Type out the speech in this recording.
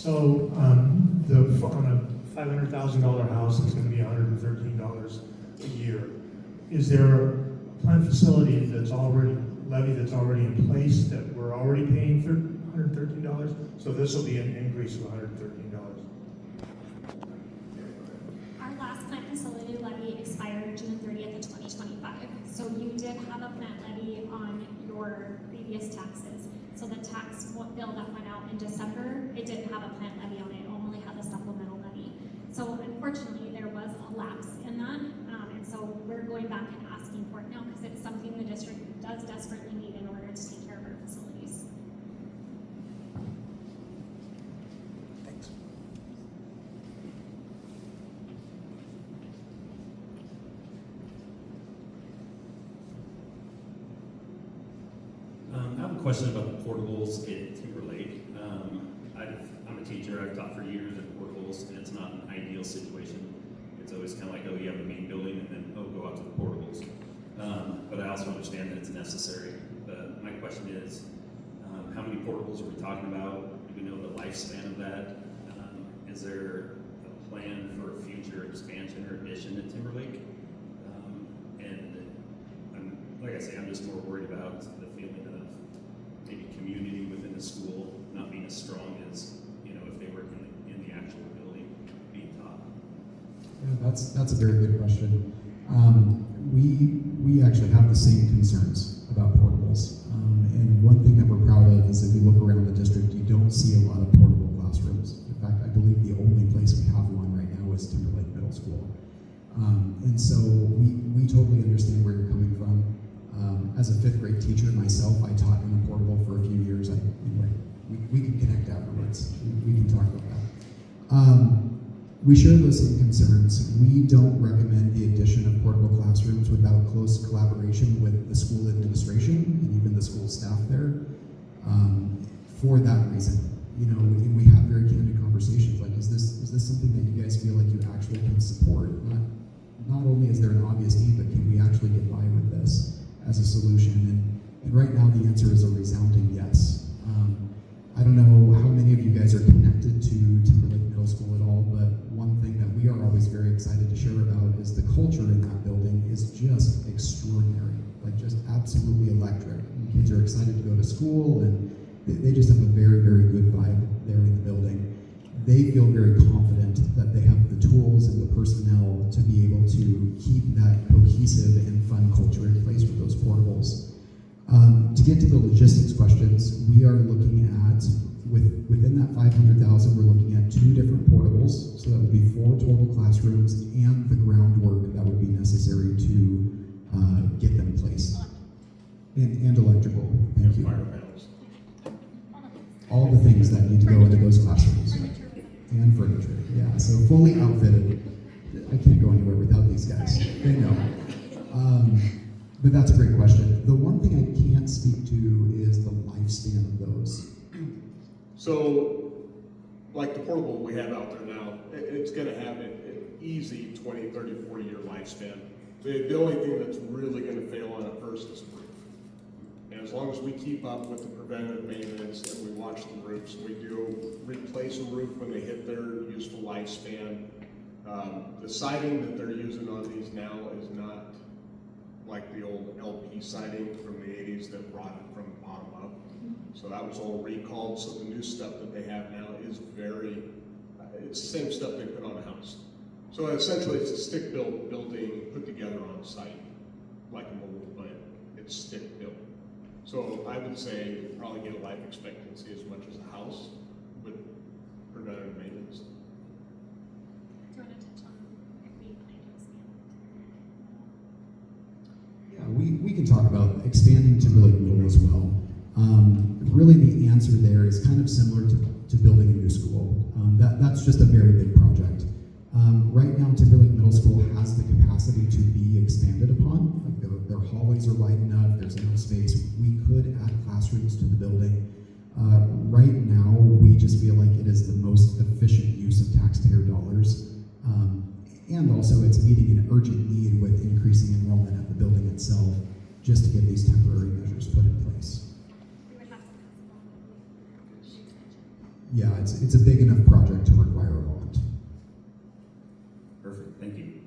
So on a $500,000 house, it's going to be $113 a year. Is there a planned facility that's already levy that's already in place that we're already paying $113? So this will be an increase of $113. Our last plant facility levy expired June 30th of 2025. So you did have a plant levy on your previous taxes. So the tax bill that went out in December, it didn't have a plant levy on it. It only had the supplemental levy. So unfortunately, there was a lapse in that. And so we're going back and asking for it now because it's something the district does desperately need in order to take care of our facilities. Thanks. I have a question about the portables at Timberlake. I'm a teacher, I've taught for years in portables, and it's not an ideal situation. It's always kind of like, oh, you have a main building, and then, oh, go out to the portables. But I also understand that it's necessary. But my question is, how many portables are we talking about? Do we know the lifespan of that? Is there a plan for future expansion or addition at Timberlake? Like I say, I'm just more worried about the feeling of maybe community within the school not being as strong as, if they were in the actual building being taught. Yeah, that's a very good question. We actually have the same concerns about portables. And one thing that we're proud of is if you look around the district, you don't see a lot of portable classrooms. In fact, I believe the only place we have one right now is Timberlake Middle School. And so we totally understand where you're coming from. As a fifth grade teacher myself, I taught in a portable for a few years. Anyway, we can connect afterwards. We can talk about that. We share those same concerns. We don't recommend the addition of portable classrooms without close collaboration with the school administration and even the school staff there. For that reason, we have very candid conversations like, is this something that you guys feel like you actually can support? Not only is there an obvious need, but can we actually get by with this as a solution? And right now the answer is a resounding yes. I don't know how many of you guys are connected to Timberlake Middle School at all, but one thing that we are always very excited to share about is the culture in that building is just extraordinary, like just absolutely electric. And kids are excited to go to school, and they just have a very, very good vibe there in the building. They feel very confident that they have the tools and the personnel to be able to keep that cohesive and fun culture in place with those portables. To get to the logistics questions, we are looking at, within that $500,000, we're looking at 2 different portables. So that would be 4 total classrooms and the groundwork that would be necessary to get them placed. And electrical, thank you. Fire panels. All the things that need to go into those classrooms. And furniture, yeah. So fully outfitted. I can't go anywhere without these guys. They know. But that's a great question. The one thing I can't speak to is the lifespan of those. So, like the portable we have out there now, it's going to have an easy 20, 30, 40-year lifespan. The only thing that's really going to fail on it first is the roof. And as long as we keep up with the preventative maintenance and we watch the roofs, we do replace a roof when they hit their useful lifespan. The siding that they're using on these now is not like the old LP siding from the 80s that rotted from the bottom up. So that was all recalled. So the new stuff that they have now is it's the same stuff they put on a house. So essentially it's a stick-built building put together on site, like a mobile plant. It's stick-built. So I would say you probably get a life expectancy as much as a house with preventative maintenance. Do you want to touch on if we plan to expand? Yeah, we can talk about expanding Timberlake Middle as well. Really the answer there is kind of similar to building a new school. That's just a very big project. Right now, Timberlake Middle School has the capacity to be expanded upon. Like their hallways are wide enough, there's enough space. We could add classrooms to the building. Right now, we just feel like it is the most efficient use of taxpayer dollars. And also, it's meeting an urgent need with increasing enrollment at the building itself, just to get these temporary measures put in place. We would have to pass along the extension. yeah, it's a big enough project to require a bond. Perfect, thank you.